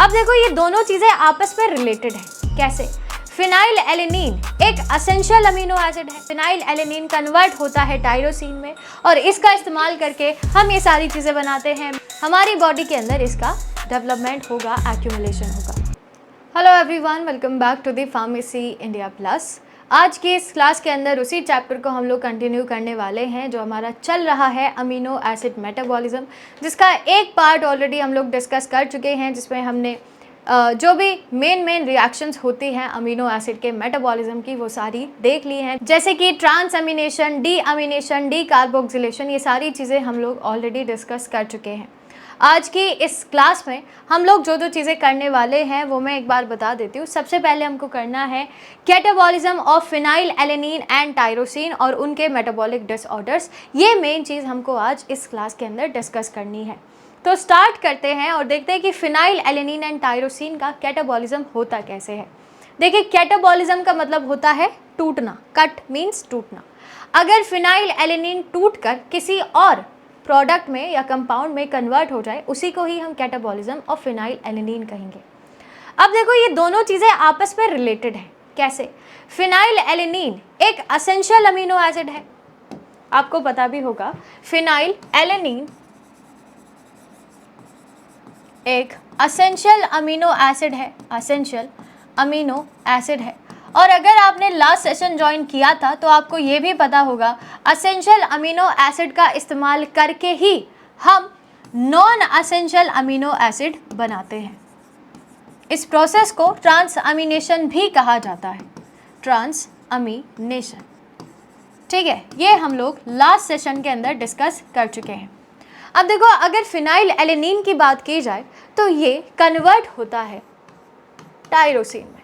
अब देखो ये दोनों चीजें आपस में रिलेटेड है। कैसे? फिनाइल एलेनिन एक असेंशियल अमीनो एसिड है। फिनाइल एलेनिन कन्वर्ट होता है टायरोसिन में और इसका इस्तेमाल करके हम ये सारी चीजें बनाते हैं। हमारी बॉडी के अंदर इसका डेवलपमेंट होगा, एक्यूमुलेशन होगा। Hello everyone, welcome back to the pharmacy India plus. आज की इस क्लास के अंदर उसी चैप्टर को हम लोग कंटिन्यू करने वाले हैं जो हमारा चल रहा है अमीनो एसिड मेटाबॉलिज्म, जिसका एक पार्ट ऑलरेडी हम लोग डिस्कस कर चुके हैं, जिसमें हमने जो भी मेन रिएक्शंस होती हैं अमीनो एसिड के मेटाबॉलिज्म की वो सारी देख ली हैं, जैसे कि ट्रांस अमीनेशन, डी कार्बोक्सिलेशन, ये सारी चीज़ें हम लोग ऑलरेडी डिस्कस कर चुके हैं। आज की इस क्लास में हम लोग जो जो चीज़ें करने वाले हैं वो मैं एक बार बता देती हूँ। सबसे पहले हमको करना है catabolism of phenyl alanine and tyrosine और उनके मेटाबॉलिक डिसऑर्डर्स। ये मेन चीज़ हमको आज इस क्लास के अंदर डिस्कस करनी है। तो स्टार्ट करते हैं और देखते हैं कि फिनाइल एलेनिन एंड टायरोसिन का कैटाबॉलिज्म होता कैसे है। देखिए, कैटाबॉलिज्म का मतलब होता है टूटना, कट मीन्स टूटना। अगर फिनाइल एलेनिन टूट कर किसी और प्रोडक्ट में या कंपाउंड में कन्वर्ट हो जाए, उसी को ही हम कैटाबॉलिज्म ऑफ फिनाइल एलेनिन कहेंगे। अब देखो ये दोनों चीज़ें आपस में रिलेटेड हैं। कैसे? फिनाइल एलेनिन एक असेंशियल अमीनो एसिड है, आपको पता भी होगा। फिनाइल एलेनिन एक असेंशियल अमीनो एसिड है, असेंशियल अमीनो एसिड है। और अगर आपने लास्ट सेशन ज्वाइन किया था तो आपको ये भी पता होगा, असेंशियल अमीनो एसिड का इस्तेमाल करके ही हम नॉन असेंशियल अमीनो एसिड बनाते हैं। इस प्रोसेस को ट्रांस अमीनेशन भी कहा जाता है, ट्रांस अमीनेशन। ठीक है, ये हम लोग लास्ट सेशन के अंदर डिस्कस कर चुके हैं। अब देखो, अगर फिनाइल एलेनिन की बात की जाए तो ये कन्वर्ट होता है टायरोसिन में,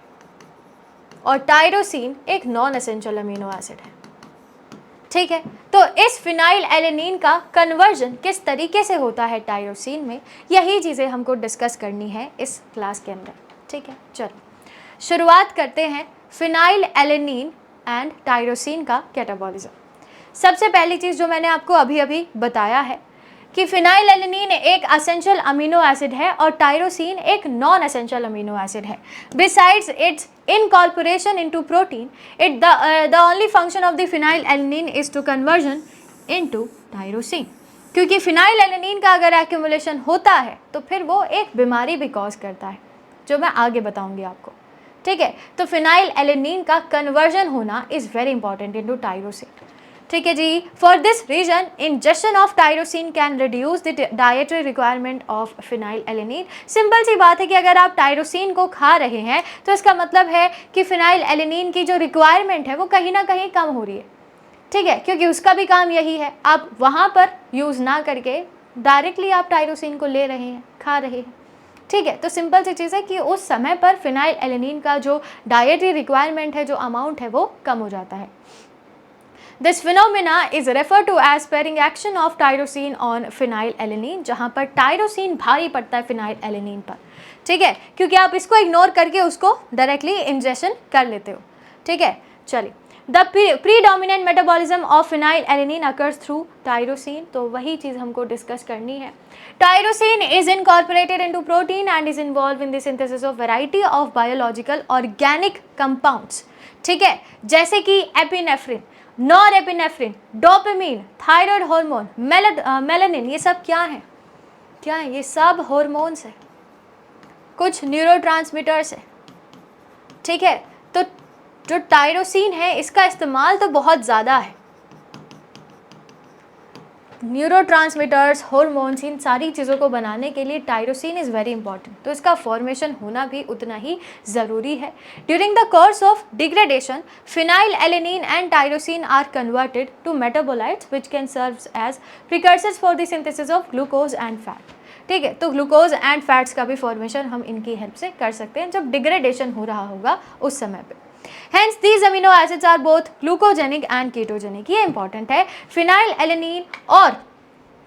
और टायरोसिन एक नॉन एसेंशियल अमीनो एसिड है। ठीक है, तो इस फिनाइल एलेनिन का कन्वर्जन किस तरीके से होता है टायरोसिन में, यही चीज़ें हमको डिस्कस करनी है इस क्लास के अंदर। ठीक है, चलो शुरुआत करते हैं फिनाइल एलेनिन एंड टायरोसिन का कैटाबॉलिज्म। सबसे पहली चीज़ जो मैंने आपको अभी बताया है कि फिनाइल एलेनिन एक असेंशियल अमीनो एसिड है और टायरोसिन एक नॉन एसेंशियल अमीनो एसिड है। Besides it's incorporation into protein, the only function of the phenyl alanine is to conversion into tyrosine. क्योंकि फिनाइल एलेनिन का अगर एक्यूमुलेशन होता है तो फिर वो एक बीमारी भी कॉज करता है, जो मैं आगे बताऊंगी आपको। ठीक है, तो फिनाइल एलेनिन का कन्वर्जन होना is very important into tyrosine. ठीक है जी, for this reason injection of tyrosine can reduce the dietary requirement of phenyl alanine. Simple सी बात है कि अगर आप टायरोसिन को खा रहे हैं तो इसका मतलब है कि फिनाइल एलेनिन की जो रिक्वायरमेंट है वो कहीं ना कहीं कम हो रही है। ठीक है, क्योंकि उसका भी काम यही है, आप वहाँ पर यूज़ ना करके डायरेक्टली आप टायरोसिन को ले रहे हैं, खा रहे हैं। ठीक है, तो सिंपल सी चीज़ है कि उस समय पर फिनाइल एलेनिन का जो डाइटरी रिक्वायरमेंट है, जो अमाउंट है, वो कम हो जाता है। This phenomena is referred to as pairing action of tyrosine on phenylalanine, जहाँ पर टायरोसिन भारी पड़ता है फिनाइल एलेनिन पर। ठीक है, क्योंकि आप इसको इग्नोर करके उसको डायरेक्टली इंजेक्शन कर लेते हो। ठीक है, चलिए, the predominant metabolism of phenyl alanine occurs through tyrosine, तो वही चीज़ हमको डिस्कस करनी है। Tyrosine is incorporated into protein and is involve in the synthesis of variety of biological organic compounds. ठीक है, जैसे कि epinephrine, norepinephrine, dopamine, thyroid hormone, melanin, ये सब क्या है? क्या है? ये सब हार्मोन्स है, कुछ न्यूरोट्रांसमीटर्स है। ठीक है, तो जो टायरोसिन है इसका इस्तेमाल तो बहुत ज़्यादा है। न्यूरोट्रांसमीटर्स, हार्मोन्स, इन सारी चीज़ों को बनाने के लिए टायरोसिन इज़ वेरी इंपॉर्टेंट, तो इसका फॉर्मेशन होना भी उतना ही ज़रूरी है। During the course of degradation phenylalanine and tyrosine are converted to metabolites which can serve as precursors for the synthesis of glucose and fat. ठीक है, तो ग्लूकोज एंड फैट्स का भी फॉर्मेशन हम इनकी हेल्प से कर सकते हैं जब डिग्रेडेशन हो रहा होगा उस समय पे। Hence these amino acids are both glucogenic and ketogenic। ये इंपॉर्टेंट है, फिनाइल एलेनिन और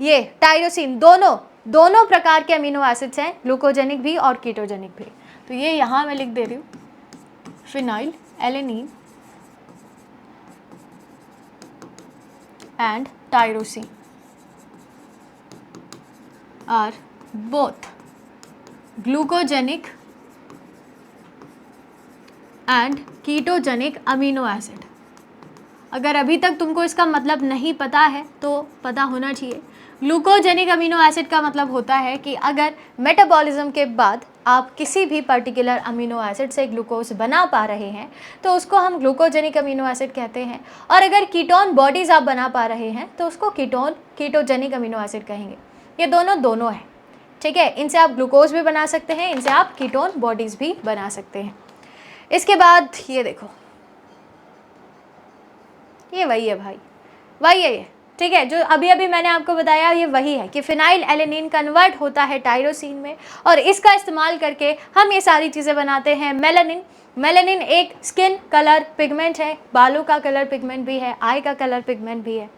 ये टायरोसिन दोनों प्रकार के अमीनो एसिड्स हैं, ग्लूकोजेनिक भी और कीटोजेनिक भी। तो ये यहाँ मैं लिख दे रही हूँ, phenyl alanine and tyrosine are both glucogenic and ketogenic amino acid. अगर अभी तक तुमको इसका मतलब नहीं पता है तो पता होना चाहिए। ग्लूकोजेनिक अमीनो एसिड का मतलब होता है कि अगर मेटाबॉलिज्म के बाद आप किसी भी पर्टिकुलर अमीनो एसिड से ग्लूकोज बना पा रहे हैं तो उसको हम ग्लूकोजेनिक अमीनो एसिड कहते हैं, और अगर कीटोन बॉडीज़ आप बना पा रहे हैं तो उसको कीटोजेनिक अमीनो एसिड कहेंगे। ये दोनों है, ठीक है। इनसे आप ग्लूकोज भी बना सकते हैं, इनसे आप कीटोन बॉडीज़ भी बना सकते हैं। इसके बाद ये देखो, ये वही है भाई, वही है ये, ठीक है। जो अभी अभी मैंने आपको बताया ये वही है कि फिनाइल एलेनिन कन्वर्ट होता है टायरोसिन में, और इसका इस्तेमाल करके हम ये सारी चीज़ें बनाते हैं। मेलानिन एक स्किन कलर पिगमेंट है, बालों का कलर पिगमेंट भी है, आई का कलर पिगमेंट भी है।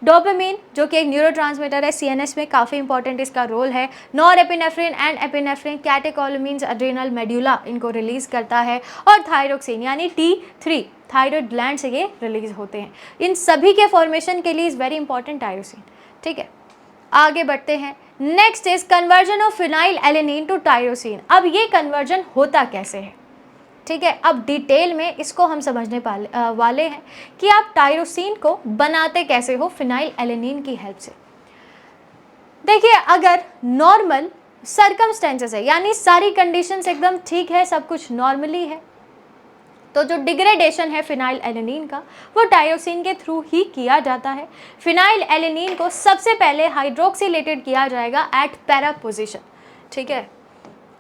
डोपामिन जो कि एक न्यूरोट्रांसमीटर है, सीएनएस में काफ़ी इंपॉर्टेंट इसका रोल है। Norepinephrine and epinephrine, catecholamines, adrenal medulla इनको रिलीज करता है, और थायरोक्सिन यानी T3 थायराइड ग्लैंड से ये रिलीज होते हैं। इन सभी के फॉर्मेशन के लिए इज़ वेरी इंपॉर्टेंट टायरोसिन, ठीक है। आगे बढ़ते हैं। Next is conversion of phenyl alanine to tyrosine. अब ये कन्वर्जन होता कैसे है, ठीक है। अब डिटेल में इसको हम समझने वाले हैं कि आप टायरोसिन को बनाते कैसे हो फिनाइल एलेनिन की हेल्प से। देखिए, अगर नॉर्मल सर्कमस्टेंसेस है, यानी सारी कंडीशंस एकदम ठीक है, सब कुछ नॉर्मली है, तो जो डिग्रेडेशन है फिनाइल एलेनिन का वो टायरोसिन के थ्रू ही किया जाता है। फिनाइल एलेनिन को सबसे पहले हाइड्रोक्सिलेटेड किया जाएगा एट पैरा पोजिशन, ठीक है।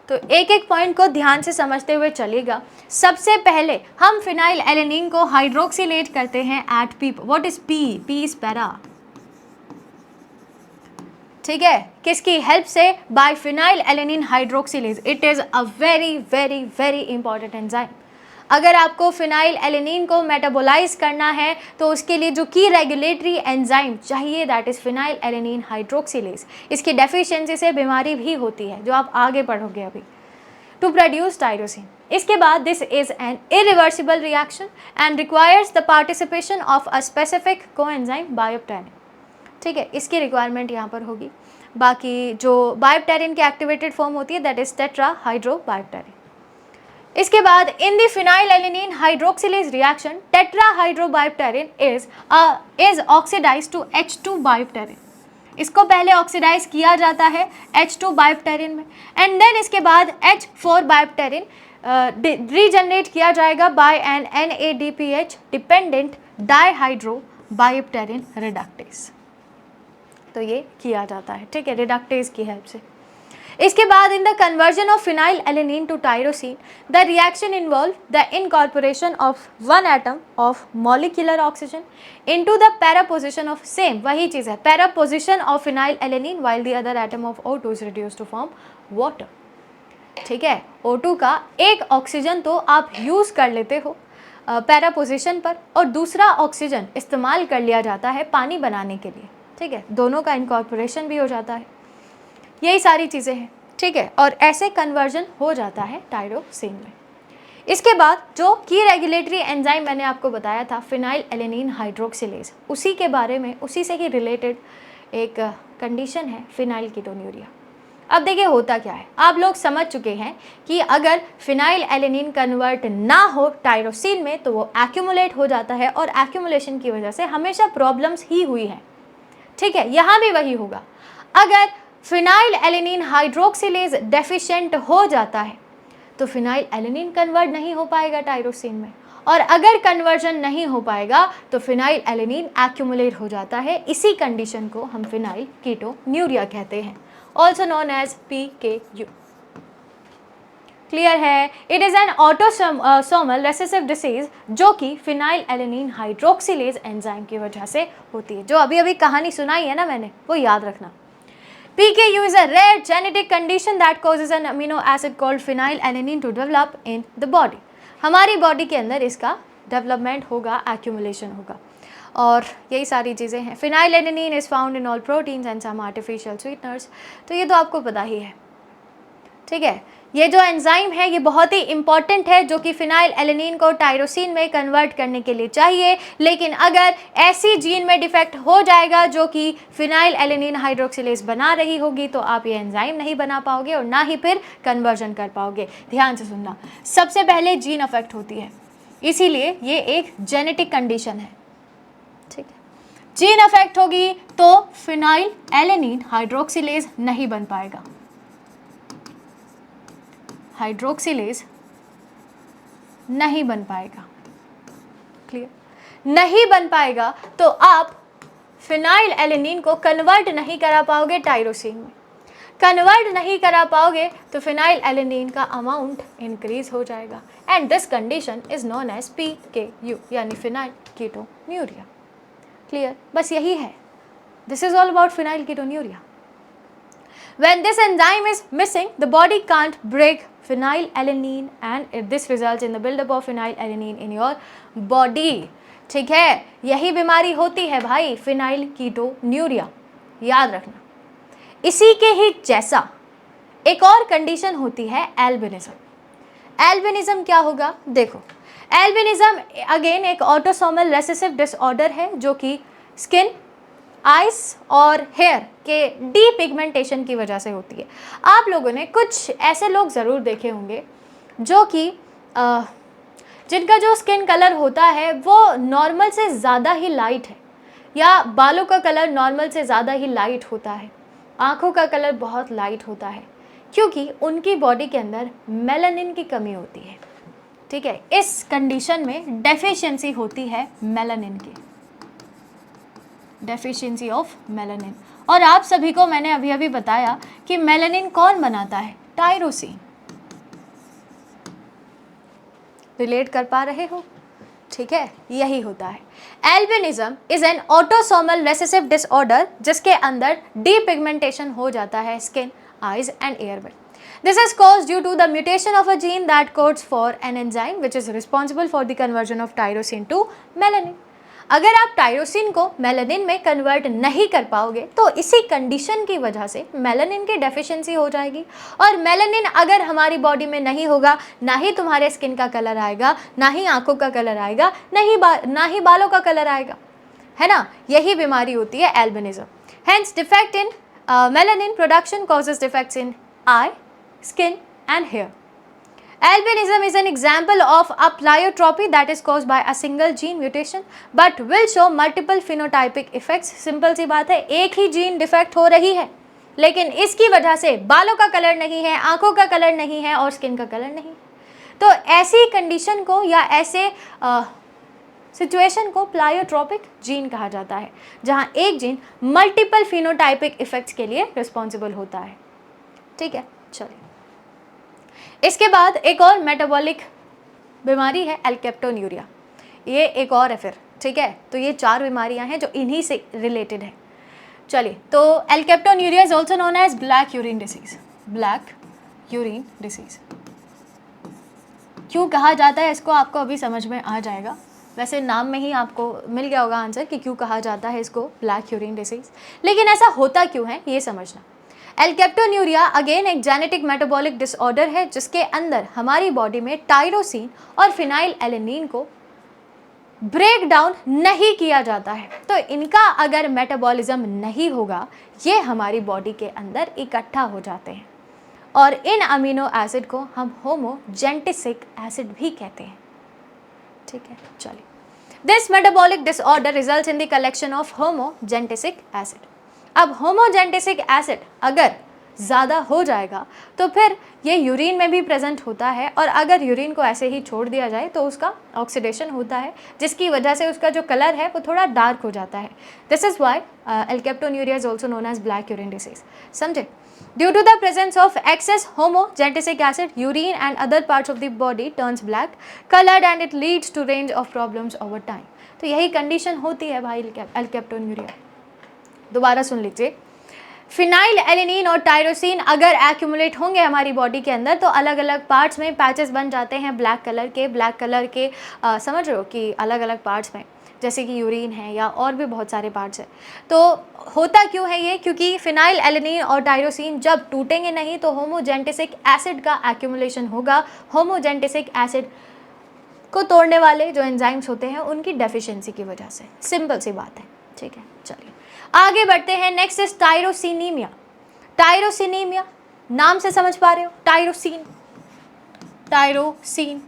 तो एक एक पॉइंट को ध्यान से समझते हुए चलेगा। सबसे पहले हम फिनाइल एलेनिन को हाइड्रोक्सिलेट करते हैं at P. What is P? P is para, ठीक है। किसकी हेल्प से? By phenyl alanine hydroxylase. It is a very very very important enzyme. अगर आपको फिनाइल एलेनिन को मेटाबोलाइज करना है तो उसके लिए जो की रेगुलेटरी एंजाइम चाहिए that is phenyl alanine hydroxylase. इसकी डेफिशिएंसी से बीमारी भी होती है जो आप आगे पढ़ोगे अभी, टू प्रोड्यूस टायरोसिन। इसके बाद this is an irreversible reaction and requires the participation of a specific coenzyme biopterin, ठीक है। इसकी रिक्वायरमेंट यहाँ पर होगी। बाकी जो बायोप्टेरिन की एक्टिवेटेड फॉर्म होती है that is tetra hydro biopterin. इसके बाद in the phenyl alanine hydroxylase reaction tetra hydro biopterin is oxidize to H2 biopterin. इसको पहले ऑक्सीडाइज किया जाता है H2 बायोप्टेरिन में, एंड देन इसके बाद H4 बायोप्टेरिन रीजनरेट किया जाएगा by an NADPH dependent dihydro biopterin reductase. तो ये किया जाता है, ठीक है, रिडक्टेज की हेल्प से। इसके बाद in the conversion of phenyl alanine to tyrosine the reaction involve the incorporation of one atom of molecular oxygen into the para position of, same वही चीज़ है, para position of phenyl alanine while the other atom of O2 is reduced to form water, ठीक है। O2 का एक oxygen तो आप use कर लेते हो पैरा पोजिशन पर, और दूसरा ऑक्सीजन इस्तेमाल कर लिया जाता है पानी बनाने के लिए, ठीक है। दोनों का इनकॉर्पोरेशन भी हो जाता है। यही सारी चीज़ें हैं, ठीक है, और ऐसे कन्वर्जन हो जाता है टायरोसिन में। इसके बाद जो की रेगुलेटरी एंजाइम मैंने आपको बताया था फिनाइल एलेनिन हाइड्रोक्सिलेज, उसी के बारे में, उसी से ही रिलेटेड एक कंडीशन है फिनाइल कीटोन्यूरिया। अब देखिए होता क्या है, आप लोग समझ चुके हैं कि अगर फिनाइल एलेनिन कन्वर्ट ना हो टायरोसिन में तो वो एक्यूमुलेट हो जाता है, और एक्यूमुलेशन की वजह से हमेशा प्रॉब्लम्स ही हुई हैं, ठीक है। यहाँ भी वही होगा। अगर फिनाइल एलेनिन हाइड्रोक्सिलेज डेफिशिएंट हो जाता है तो फिनाइल एलेनिन कन्वर्ट नहीं हो पाएगा टायरोसिन में, और अगर कन्वर्जन नहीं हो पाएगा तो फिनाइल एलेनिन एक्यूमुलेट हो जाता है। इसी कंडीशन को हम फिनाइल कीटोन्यूरिया कहते हैं, also known as PKU। Clear है? It is an autosomal recessive disease जो कि फिनाइल एलेनिन हाइड्रोक्सिलेज एंजाइम की वजह से होती है। जो अभी अभी कहानी सुनाई है ना मैंने, वो याद रखना। PKU is a rare genetic condition that causes an amino acid called phenylalanine to develop in the body. हमारी बॉडी के अंदर इसका डेवलपमेंट होगा, एक्यूमुलेशन होगा, और यही सारी चीज़ें हैं। phenylalanine is found in all proteins and some artificial sweeteners। तो ये तो आपको पता ही है, ठीक है। ये जो एंजाइम है ये बहुत ही इंपॉर्टेंट है, जो कि फिनाइल एलेनिन को टायरोसिन में कन्वर्ट करने के लिए चाहिए। लेकिन अगर ऐसी जीन में डिफेक्ट हो जाएगा जो कि फिनाइल एलेनिन हाइड्रोक्सिलेज बना रही होगी, तो आप ये एंजाइम नहीं बना पाओगे और ना ही फिर कन्वर्जन कर पाओगे। ध्यान से सुनना, सबसे पहले जीन अफेक्ट होती है, इसीलिए ये एक जेनेटिक कंडीशन है, ठीक है। जीन अफेक्ट होगी तो फिनाइल एलेनिन हाइड्रोक्सिलेज नहीं बन पाएगा, हाइड्रोक्सिलेज नहीं बन पाएगा, क्लियर, नहीं बन पाएगा तो आप फिनाइल एलेनिन को कन्वर्ट नहीं करा पाओगे टायरोसिन में। कन्वर्ट नहीं करा पाओगे तो फिनाइल एलेनिन का अमाउंट इंक्रीज हो जाएगा, and this condition is known as PKU यानी फिनाइल कीटोन्यूरिया। क्लियर, बस यही है, this is all about phenylketonuria. When this enzyme is missing, the body can't break phenylalanine and this results in the buildup of phenylalanine in your body. ठीक है, यही बीमारी होती है भाई फिनाइल कीटोन्यूरिया, याद रखना। इसी के ही जैसा एक और कंडीशन होती है एल्बिनिज्म। एल्बिनिज्म क्या होगा, देखो, एल्बिनिज्म अगेन एक ऑटोसोमल रेसेसिव डिसऑर्डर है जो कि स्किन, आइस और हेयर के डीपिगमेंटेशन की वजह से होती है। आप लोगों ने कुछ ऐसे लोग ज़रूर देखे होंगे जो कि जिनका जो स्किन कलर होता है वो नॉर्मल से ज़्यादा ही लाइट है, या बालों का कलर नॉर्मल से ज़्यादा ही लाइट होता है, आँखों का कलर बहुत लाइट होता है, क्योंकि उनकी बॉडी के अंदर मेलानिन की कमी होती है, ठीक है। इस कंडीशन में डेफिशिएंसी होती है मेलानिन की, डेफिशिएंसी ऑफ मेलानिन। और आप सभी को मैंने अभी अभी बताया कि मेलानिन कौन बनाता है, टायरोसिन। रिलेट कर पा रहे हो, ठीक है, यही होता है। Albinism is an autosomal recessive disorder जिसके अंदर डीपिगमेंटेशन हो जाता है स्किन, आइज एंड एयर में। This is caused due to the mutation of a gene that codes for an enzyme which is responsible for the conversion of tyrosine to melanin. अगर आप tyrosine को melanin में convert नहीं कर पाओगे तो इसी कंडीशन की वजह से मेलानिन की डेफिशिएंसी हो जाएगी, और मेलानिन अगर हमारी बॉडी में नहीं होगा, ना ही तुम्हारे स्किन का कलर आएगा, ना ही आंखों का कलर आएगा, ना ही बालों का कलर आएगा, है ना। यही बीमारी होती है albinism. Hence defect in melanin production causes defects in I, skin and hair. Albinism is an example of a pleiotropy that is caused by a single gene mutation but will show multiple phenotypic effects. Simple सी बात है, एक ही gene defect हो रही है लेकिन इसकी वजह से बालों का कलर नहीं है, आंखों का कलर नहीं है और स्किन का कलर नहीं। तो ऐसी कंडीशन को या ऐसे सिचुएशन को प्लायोट्रोपिक जीन कहा जाता है, जहां एक जीन मल्टीपल फिनोटाइपिक इफेक्ट्स के लिए रिस्पॉन्सिबल होता है, ठीक है। चलिए, इसके बाद एक और मेटाबॉलिक बीमारी है एल्केप्टोन्यूरिया, ये एक और है फिर, ठीक है। तो ये 4 बीमारियां हैं जो इन्हीं से रिलेटेड है। चलिए, तो alkaptonuria is also known as black urine disease. Black urine disease क्यों कहा जाता है इसको आपको अभी समझ में आ जाएगा, वैसे नाम में ही आपको मिल गया होगा आंसर कि क्यों कहा जाता है इसको ब्लैक यूरिन डिसीज, लेकिन ऐसा होता क्यों है ये समझना। एल्केप्टोन्यूरिया अगेन एक जेनेटिक मेटाबॉलिक डिसऑर्डर है जिसके अंदर हमारी बॉडी में टायरोसिन और फिनाइल एलेनिन को ब्रेक डाउन नहीं किया जाता है। तो इनका अगर मेटाबॉलिज्म नहीं होगा, ये हमारी बॉडी के अंदर इकट्ठा हो जाते हैं, और इन अमीनो एसिड को हम होमोजेंटिसिक एसिड भी कहते हैं, ठीक है। चलिए, this metabolic disorder results in the collection of homogentisic acid. अब होमोजेंटिसिक एसिड अगर ज़्यादा हो जाएगा तो फिर ये यूरिन में भी प्रेजेंट होता है, और अगर यूरिन को ऐसे ही छोड़ दिया जाए तो उसका ऑक्सीडेशन होता है, जिसकी वजह से उसका जो कलर है वो थोड़ा डार्क हो जाता है। This is why alkaptonuria is also known as black urine disease. समझे? Due to the presence of excess homogentisic acid, urine and other parts of the body turns black coloured and it leads to range of problems over time. तो यही condition होती है भाई एल्केप्टोन्यूरिया। दोबारा सुन लीजिए, phenyl alanine और tyrosine अगर accumulate होंगे हमारी बॉडी के अंदर तो अलग अलग पार्ट्स में पैचेस बन जाते हैं ब्लैक कलर के, समझ रहे हो कि अलग अलग पार्ट्स में, जैसे कि यूरिन है या और भी बहुत सारे पार्ट्स हैं। तो होता क्यों है ये, क्योंकि फिनाइल एलेनिन और टायरोसिन जब टूटेंगे नहीं तो होमोजेंटेसिक एसिड का एक्यूमुलेशन होगा। होमोजेंटेसिक एसिड को तोड़ने वाले जो एंजाइम्स होते हैं उनकी डेफिशिएंसी की वजह से। सिंपल सी बात है, ठीक है। चलिए आगे बढ़ते हैं। Next is टायरोसिनीमिया। टायरोसिनीमिया नाम से समझ पा रहे हो, टायरोसिन, टायरोसिन।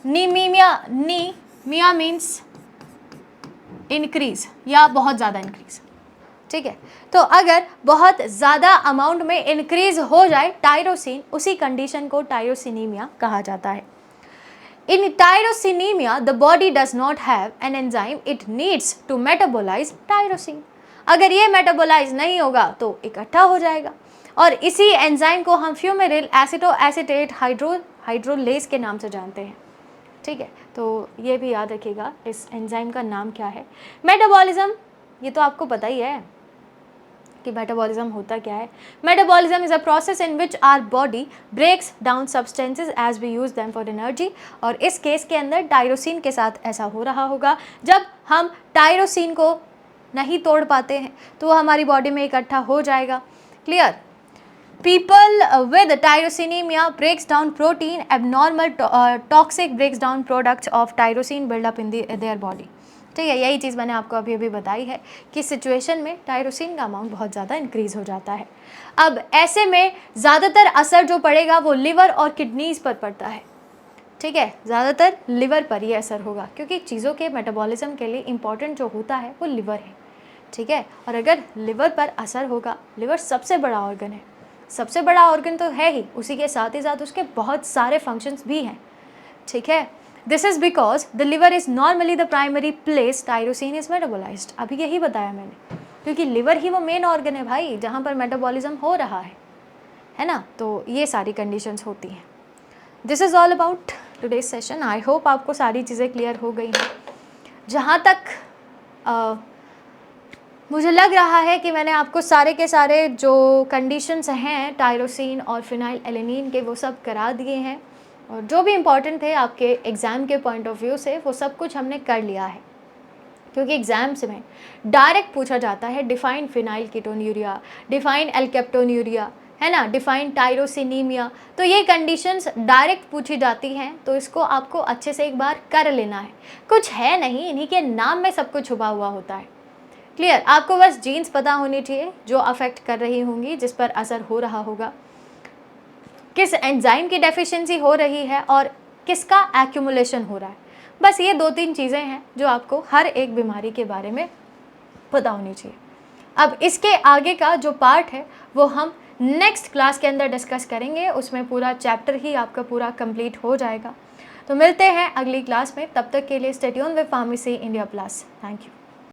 नीमीमिया, नी मिया मीन्स इंक्रीज या बहुत ज़्यादा इंक्रीज, ठीक है। तो अगर बहुत ज़्यादा अमाउंट में इंक्रीज हो जाए टायरोसिन, उसी कंडीशन को टायरोसिनीमिया कहा जाता है। In tyrosinемia, the body does not have an enzyme it needs to metabolize tyrosine. अगर ये मेटाबोलाइज नहीं होगा तो इकट्ठा हो जाएगा और इसी एंजाइम को हम फ्यूमेरिल एसिटोएसिटेट हाइड्रोलेज के नाम से जानते हैं, ठीक है। तो ये भी याद रखिएगा इस एंजाइम का नाम क्या है। मेटाबॉलिज्म, ये तो आपको पता ही है कि मेटाबॉलिज्म होता क्या है। Metabolism is a process in which our body breaks down substances as we use them for energy. और इस केस के अंदर टायरोसिन के साथ ऐसा हो रहा होगा। जब हम टायरोसिन को नहीं तोड़ पाते हैं तो वो हमारी बॉडी में इकट्ठा हो जाएगा। Clear. People with tyrosinemia breaks down protein, abnormal toxic breaks down products of tyrosine build up in their body। ठीक है, यही चीज़ मैंने आपको अभी अभी बताई है कि सिचुएशन में टायरोसिन का अमाउंट बहुत ज़्यादा इंक्रीज़ हो जाता है। अब ऐसे में ज़्यादातर असर जो पड़ेगा वो लिवर और किडनीज़ पर पड़ता है, ठीक है। ज़्यादातर लिवर पर ये असर होगा क्योंकि चीज़ों के मेटाबॉलिज्म के लिए इम्पॉर्टेंट जो होता है वो लिवर है, ठीक है। और अगर लिवर पर असर होगा, लिवर सबसे बड़ा ऑर्गन है, सबसे बड़ा ऑर्गन तो है ही, उसी के साथ ही साथ उसके बहुत सारे फंक्शंस भी हैं, ठीक है। This is because the liver is normally the primary place tyrosine is metabolised. अभी यही बताया मैंने, क्योंकि लिवर ही वो मेन ऑर्गन है भाई जहाँ पर मेटाबॉलिज्म हो रहा है ना। तो ये सारी कंडीशंस होती हैं। This is all about today's session. I hope आपको सारी चीज़ें क्लियर हो गई हैं। जहाँ तक मुझे लग रहा है कि मैंने आपको सारे के सारे जो कंडीशंस हैं टायरोसिन और फिनाइल एलेनिन के वो सब करा दिए हैं और जो भी इम्पॉर्टेंट थे आपके एग्ज़ाम के पॉइंट ऑफ व्यू से वो सब कुछ हमने कर लिया है। क्योंकि एग्ज़ाम्स में डायरेक्ट पूछा जाता है डिफाइन फिनाइल कीटोन्यूरिया, डिफाइन एल्केप्टोन्यूरिया, है ना, डिफाइन टायरोसिनीमिया। तो ये कंडीशंस डायरेक्ट पूछी जाती हैं, तो इसको आपको अच्छे से एक बार कर लेना है। कुछ है नहीं, इन्हीं के नाम में सब कुछ छुपा हुआ होता है। क्लियर। आपको बस जीन्स पता होनी चाहिए जो अफेक्ट कर रही होंगी, जिस पर असर हो रहा होगा, किस एंजाइम की डेफिशिएंसी हो रही है और किसका एक्यूमुलेशन हो रहा है। बस ये 2-3 चीज़ें हैं जो आपको हर एक बीमारी के बारे में पता होनी चाहिए। अब इसके आगे का जो पार्ट है वो हम नेक्स्ट क्लास के अंदर डिस्कस करेंगे, उसमें पूरा चैप्टर ही आपका पूरा कंप्लीट हो जाएगा। तो मिलते हैं अगली क्लास में, तब तक के लिए stay tuned with pharmacy India plus. Thank you.